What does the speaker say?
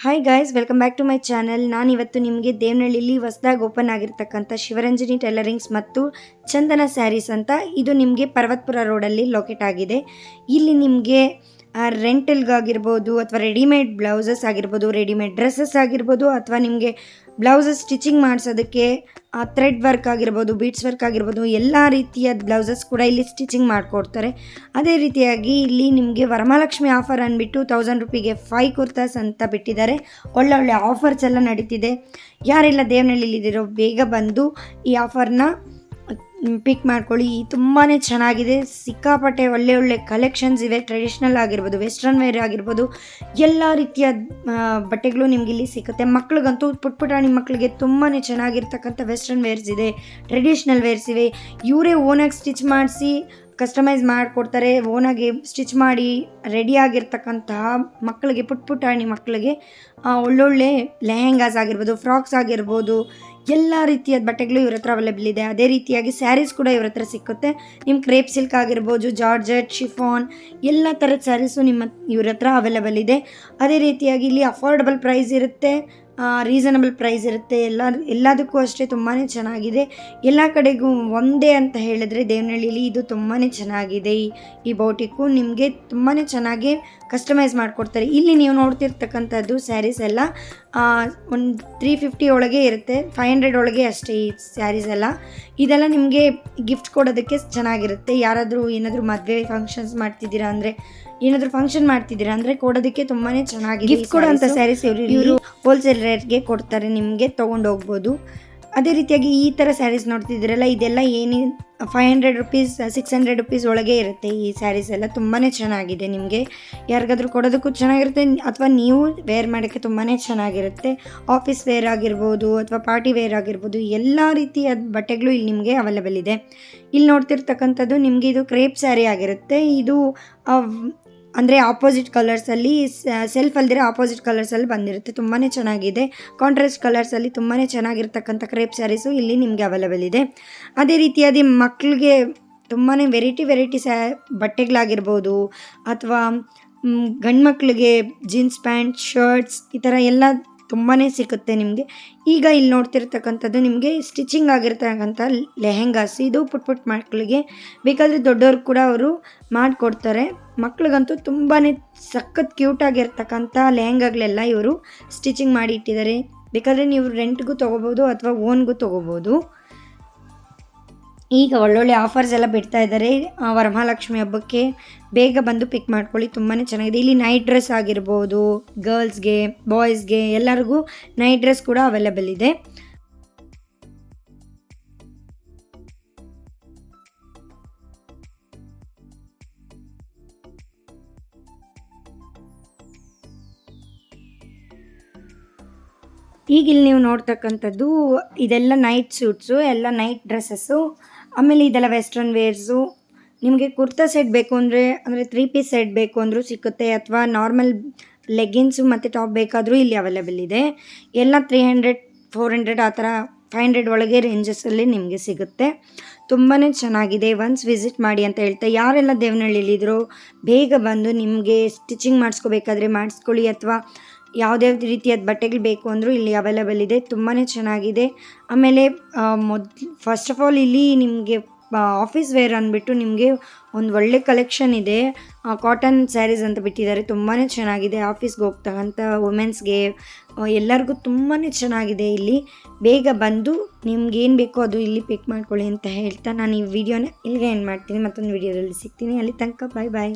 Hi guys, welcome back to my channel. ನಾನಿವತ್ತು ನಿಮಗೆ ದೇವನಹಳ್ಳಿಲಿ ಹೊಸದಾಗಿ ಓಪನ್ ಆಗಿರ್ತಕ್ಕಂಥ ಶಿವರಂಜನಿ ಟೈಲರಿಂಗ್ಸ್ ಮತ್ತು ಚಂದನ ಸ್ಯಾರೀಸ್ ಅಂತ, ಇದು ನಿಮಗೆ ಪರ್ವತ್ಪುರ ರೋಡಲ್ಲಿ ಲೊಕೇಟ್ ಆಗಿದೆ. ಇಲ್ಲಿ ನಿಮಗೆ ರೆಂಟಲ್ಗಾಗಿರ್ಬೋದು ಅಥವಾ ರೆಡಿಮೇಡ್ ಬ್ಲೌಸಸ್ ಆಗಿರ್ಬೋದು, ರೆಡಿಮೇಡ್ ಡ್ರೆಸ್ಸಸ್ ಆಗಿರ್ಬೋದು, ಅಥವಾ ನಿಮಗೆ ಬ್ಲೌಸಸ್ ಸ್ಟಿಚಿಂಗ್ ಮಾಡಿಸೋದಕ್ಕೆ ಥ್ರೆಡ್ ವರ್ಕ್ ಆಗಿರ್ಬೋದು, ಬೀಡ್ಸ್ ವರ್ಕ್ ಆಗಿರ್ಬೋದು, ಎಲ್ಲ ರೀತಿಯ ಬ್ಲೌಸಸ್ ಕೂಡ ಇಲ್ಲಿ ಸ್ಟಿಚಿಂಗ್ ಮಾಡಿಕೊಡ್ತಾರೆ. ಅದೇ ರೀತಿಯಾಗಿ ಇಲ್ಲಿ ನಿಮಗೆ ವರಮಹಾಲಕ್ಷ್ಮಿ ಆಫರ್ ಅಂದ್ಬಿಟ್ಟು 1000 ರೂಪಿಗೆ 5 ಕುರ್ತಾಸ್ ಅಂತ ಬಿಟ್ಟಿದ್ದಾರೆ. ಒಳ್ಳೊಳ್ಳೆ ಆಫರ್ಸ್ ಎಲ್ಲ ನಡೀತಿದೆ. ಯಾರೆಲ್ಲ ದೇವನಹಳ್ಳಿಲಿದ್ದೀರೋ ಬೇಗ ಬಂದು ಈ ಆಫರ್ನ ಪಿಕ್ ಮಾಡ್ಕೊಳ್ಳಿ. ತುಂಬಾ ಚೆನ್ನಾಗಿದೆ. ಸಿಕ್ಕಾಪಟ್ಟೆ ಒಳ್ಳೆ ಕಲೆಕ್ಷನ್ಸ್ ಇವೆ. ಟ್ರೆಡಿಷ್ನಲ್ ಆಗಿರ್ಬೋದು, ವೆಸ್ಟರ್ನ್ ವೇರ್ ಆಗಿರ್ಬೋದು, ಎಲ್ಲ ರೀತಿಯ ಬಟ್ಟೆಗಳು ನಿಮ್ಗೆ ಇಲ್ಲಿ ಸಿಗುತ್ತೆ. ಮಕ್ಳಿಗಂತೂ ಪುಟ್ಪುಟಾಣಿ ಮಕ್ಕಳಿಗೆ ತುಂಬಾ ಚೆನ್ನಾಗಿರ್ತಕ್ಕಂಥ ವೆಸ್ಟರ್ನ್ ವೇರ್ಸ್ ಇದೆ, ಟ್ರೆಡಿಷ್ನಲ್ ವೇರ್ಸ್ ಇವೆ. ಇವರೇ ಓನಾಗಿ ಸ್ಟಿಚ್ ಮಾಡಿಸಿ ಕಸ್ಟಮೈಸ್ ಮಾಡಿಕೊಡ್ತಾರೆ. ಓನಾಗಿ ಸ್ಟಿಚ್ ಮಾಡಿ ರೆಡಿಯಾಗಿರ್ತಕ್ಕಂತಹ ಮಕ್ಕಳಿಗೆ, ಪುಟ್ಪುಟಾಣಿ ಮಕ್ಕಳಿಗೆ ಒಳ್ಳೊಳ್ಳೆ ಲೆಹೆಂಗಾಸ್ ಆಗಿರ್ಬೋದು, ಫ್ರಾಕ್ಸ್ ಆಗಿರ್ಬೋದು, ಎಲ್ಲ ರೀತಿಯ ಬಟ್ಟೆಗಳು ಇವ್ರ ಹತ್ರ ಅವೈಲೇಬಲ್ ಇದೆ. ಅದೇ ರೀತಿಯಾಗಿ ಸ್ಯಾರೀಸ್ ಕೂಡ ಇವ್ರ ಹತ್ರ ಸಿಕ್ಕುತ್ತೆ. ನಿಮ್ಮ ಕ್ರೇಪ್ ಸಿಲ್ಕ್ ಆಗಿರ್ಬೋದು, ಜಾರ್ಜೆಟ್, ಶಿಫಾನ್, ಎಲ್ಲ ಥರದ ಸ್ಯಾರೀಸು ಇವ್ರ ಹತ್ರ ಅವೈಲೇಬಲ್ ಇದೆ. ಅದೇ ರೀತಿಯಾಗಿ ಇಲ್ಲಿ ಅಫೋರ್ಡಬಲ್ ಪ್ರೈಸ್ ಇರುತ್ತೆ, ರೀಸನಬಲ್ ಪ್ರೈಸ್ ಇರುತ್ತೆ. ಎಲ್ಲದಕ್ಕೂ ಅಷ್ಟೇ ತುಂಬಾ ಚೆನ್ನಾಗಿದೆ. ಎಲ್ಲ ಕಡೆಗೂ ಒಂದೇ ಅಂತ ಹೇಳಿದ್ರೆ ದೇವನಹಳ್ಳಿಲಿ ಇದು ತುಂಬಾ ಚೆನ್ನಾಗಿದೆ. ಈ ಬೌಟಿಕ್ಕು ನಿಮಗೆ ತುಂಬಾ ಚೆನ್ನಾಗಿ ಕಸ್ಟಮೈಸ್ ಮಾಡಿಕೊಡ್ತಾರೆ. ಇಲ್ಲಿ ನೀವು ನೋಡ್ತಿರ್ತಕ್ಕಂಥದ್ದು ಸ್ಯಾರೀಸ್ ಎಲ್ಲ ಒಂದು 350 ಒಳಗೆ ಇರುತ್ತೆ, 500 ಒಳಗೆ ಅಷ್ಟೇ ಈ ಸ್ಯಾರೀಸ್ ಎಲ್ಲ. ಇದೆಲ್ಲ ನಿಮಗೆ ಗಿಫ್ಟ್ ಕೊಡೋದಕ್ಕೆ ಚೆನ್ನಾಗಿರುತ್ತೆ. ಏನಾದರೂ ಮದುವೆ ಫಂಕ್ಷನ್ ಮಾಡ್ತಿದ್ದೀರಾ ಅಂದರೆ ಕೊಡೋದಕ್ಕೆ ತುಂಬಾ ಚೆನ್ನಾಗಿದೆ. ಗಿಫ್ಟ್ ಕೊಡೋಂಥ ಸ್ಯಾರೀಸ್ ಇವರು ಹೋಲ್ಸೇಲ್ ರೇಟ್ಗೆ ಕೊಡ್ತಾರೆ, ನಿಮಗೆ ತೊಗೊಂಡು ಹೋಗ್ಬೋದು. ಅದೇ ರೀತಿಯಾಗಿ ಈ ಥರ ಸ್ಯಾರೀಸ್ ನೋಡ್ತಿದ್ದೀರಲ್ಲ, ಇದೆಲ್ಲ 500 ರೂಪೀಸ್ 600 ರೂಪೀಸ್ ಒಳಗೆ ಇರುತ್ತೆ. ಈ ಸ್ಯಾರೀಸ್ ಎಲ್ಲ ತುಂಬಾ ಚೆನ್ನಾಗಿದೆ. ನಿಮಗೆ ಯಾರಿಗಾದ್ರೂ ಕೊಡೋದಕ್ಕೂ ಚೆನ್ನಾಗಿರುತ್ತೆ, ಅಥವಾ ನೀವು ವೇರ್ ಮಾಡೋಕ್ಕೆ ತುಂಬಾ ಚೆನ್ನಾಗಿರುತ್ತೆ. ಆಫೀಸ್ ವೇರ್ ಆಗಿರ್ಬೋದು ಅಥವಾ ಪಾರ್ಟಿ ವೇರ್ ಆಗಿರ್ಬೋದು, ಎಲ್ಲ ರೀತಿಯ ಬಟ್ಟೆಗಳು ಇಲ್ಲಿ ನಿಮಗೆ ಅವೈಲೇಬಲ್ ಇದೆ. ಇಲ್ಲಿ ನೋಡ್ತಿರ್ತಕ್ಕಂಥದ್ದು ನಿಮಗೆ ಇದು ಕ್ರೇಪ್ ಸ್ಯಾರಿ ಆಗಿರುತ್ತೆ. ಇದು ಅಂದರೆ ಆಪೋಸಿಟ್ ಕಲರ್ಸಲ್ಲಿ, ಸೆಲ್ಫ್ ಅಲ್ದಿರೋ ಆಪೋಸಿಟ್ ಕಲರ್ಸಲ್ಲಿ ಬಂದಿರುತ್ತೆ. ತುಂಬಾ ಚೆನ್ನಾಗಿದೆ. ಕಾಂಟ್ರಾಸ್ಟ್ ಕಲರ್ಸಲ್ಲಿ ತುಂಬಾ ಚೆನ್ನಾಗಿರ್ತಕ್ಕಂಥ ಕ್ರೇಪ್ ಸ್ಯಾರೀಸು ಇಲ್ಲಿ ನಿಮಗೆ ಅವೈಲೇಬಲ್ ಇದೆ. ಅದೇ ರೀತಿಯಾಗಿ ಮಕ್ಕಳಿಗೆ ತುಂಬಾ ವೆರೈಟಿ ಬಟ್ಟೆಗಳಾಗಿರ್ಬೋದು, ಅಥವಾ ಗಂಡು ಮಕ್ಕಳಿಗೆ ಜೀನ್ಸ್ ಪ್ಯಾಂಟ್, ಶರ್ಟ್ಸ್, ಈ ಥರ ಎಲ್ಲ ತುಂಬಾ ಸಿಗುತ್ತೆ ನಿಮಗೆ. ಈಗ ಇಲ್ಲಿ ನೋಡ್ತಿರ್ತಕ್ಕಂಥದ್ದು ನಿಮಗೆ ಸ್ಟಿಚಿಂಗ್ ಆಗಿರ್ತಕ್ಕಂಥ ಲೆಹೆಂಗಾಸ್. ಇದು ಪುಟ್ ಮಕ್ಕಳಿಗೆ ಬೇಕಾದರೆ ದೊಡ್ಡವ್ರು ಕೂಡ ಅವರು ಮಾಡಿಕೊಡ್ತಾರೆ. ಮಕ್ಳಿಗಂತೂ ತುಂಬಾ ಸಖತ್ ಕ್ಯೂಟಾಗಿರ್ತಕ್ಕಂಥ ಲೆಹೆಂಗಾಗಳೆಲ್ಲ ಇವರು ಸ್ಟಿಚಿಂಗ್ ಮಾಡಿ ಇಟ್ಟಿದ್ದಾರೆ. ಬೇಕಾದರೆ ನೀವು ರೆಂಟ್ಗೂ ತೊಗೋಬೋದು ಅಥವಾ ಓನ್ಗೂ ತೊಗೋಬೋದು. ಈಗ ಒಳ್ಳೊಳ್ಳೆ ಆಫರ್ಸ್ ಎಲ್ಲ ಬಿಡ್ತಾ ಇದ್ದಾರೆ ವರಮಹಾಲಕ್ಷ್ಮಿ ಹಬ್ಬಕ್ಕೆ. ಬೇಗ ಬಂದು ಪಿಕ್ ಮಾಡ್ಕೊಳ್ಳಿ, ತುಂಬಾ ಚೆನ್ನಾಗಿದೆ. ಇಲ್ಲಿ ನೈಟ್ ಡ್ರೆಸ್ ಆಗಿರ್ಬೋದು, ಗರ್ಲ್ಸ್ಗೆ, ಬಾಯ್ಸ್ಗೆ, ಎಲ್ಲರಿಗೂ ನೈಟ್ ಡ್ರೆಸ್ ಕೂಡ ಅವೈಲೇಬಲ್ ಇದೆ. ಈಗ ಇಲ್ಲಿ ನೀವು ನೋಡ್ತಕ್ಕಂಥದ್ದು ಇದೆಲ್ಲ ನೈಟ್ ಸೂಟ್ಸು, ಎಲ್ಲ ನೈಟ್ ಡ್ರೆಸ್ಸಸ್ಸು. ಆಮೇಲೆ ಇದೆಲ್ಲ ವೆಸ್ಟರ್ನ್ ವೇರ್ಸು. ನಿಮಗೆ ಕುರ್ತಾ ಸೆಟ್ ಬೇಕು ಅಂದರೆ 3 ಪೀಸ್ ಸೆಟ್ ಬೇಕು ಅಂದರೂ ಸಿಕ್ಕುತ್ತೆ, ಅಥವಾ ನಾರ್ಮಲ್ ಲೆಗ್ಗಿನ್ಸು ಮತ್ತು ಟಾಪ್ ಬೇಕಾದರೂ ಇಲ್ಲಿ ಅವೈಲೇಬಲ್ ಇದೆ. ಎಲ್ಲ 300, 400 ಆ ಥರ 500 ಒಳಗೆ ರೇಂಜಸ್ಸಲ್ಲಿ ನಿಮಗೆ ಸಿಗುತ್ತೆ. ತುಂಬಾ ಚೆನ್ನಾಗಿದೆ. ಒನ್ಸ್ ವಿಸಿಟ್ ಮಾಡಿ ಅಂತ ಹೇಳ್ತಾ, ಯಾರೆಲ್ಲ ದೇವನಹಳ್ಳಿಲಿದ್ರೋ ಬೇಗ ಬಂದು ನಿಮಗೆ ಸ್ಟಿಚಿಂಗ್ ಮಾಡಿಸ್ಕೋಬೇಕಾದ್ರೆ ಮಾಡಿಸ್ಕೊಳ್ಳಿ, ಅಥವಾ ಯಾವುದೇ ರೀತಿಯಾದ ಬಟ್ಟೆಗಳು ಬೇಕು ಅಂದರೂ ಇಲ್ಲಿ ಅವೈಲೇಬಲ್ ಇದೆ. ತುಂಬಾ ಚೆನ್ನಾಗಿದೆ. ಆಮೇಲೆ ಫಸ್ಟ್ ಆಫ್ ಆಲ್ ಇಲ್ಲಿ ನಿಮಗೆ ಆಫೀಸ್ ವೇರ್ ಅಂದ್ಬಿಟ್ಟು ನಿಮಗೆ ಒಂದು ಒಳ್ಳೆ ಕಲೆಕ್ಷನ್ ಇದೆ. ಕಾಟನ್ ಸ್ಯಾರೀಸ್ ಅಂತ ಬಿಟ್ಟಿದ್ದಾರೆ, ತುಂಬಾ ಚೆನ್ನಾಗಿದೆ. ಆಫೀಸ್ಗೆ ಹೋಗ್ತಕ್ಕಂಥ ವುಮೆನ್ಸ್ಗೆ ಎಲ್ಲರಿಗೂ ತುಂಬಾ ಚೆನ್ನಾಗಿದೆ. ಇಲ್ಲಿ ಬೇಗ ಬಂದು ನಿಮ್ಗೇನು ಬೇಕೋ ಅದು ಇಲ್ಲಿ ಪಿಕ್ ಮಾಡ್ಕೊಳ್ಳಿ ಅಂತ ಹೇಳ್ತಾ ನಾನು ಈ ವಿಡಿಯೋನ ಇಲ್ಲಿಗೆ ಎಂಡ್ ಮಾಡ್ತೀನಿ. ಮತ್ತೊಂದು ವಿಡಿಯೋದಲ್ಲಿ ಸಿಗ್ತೀನಿ. ಅಲ್ಲಿ ತನಕ ಬಾಯ್.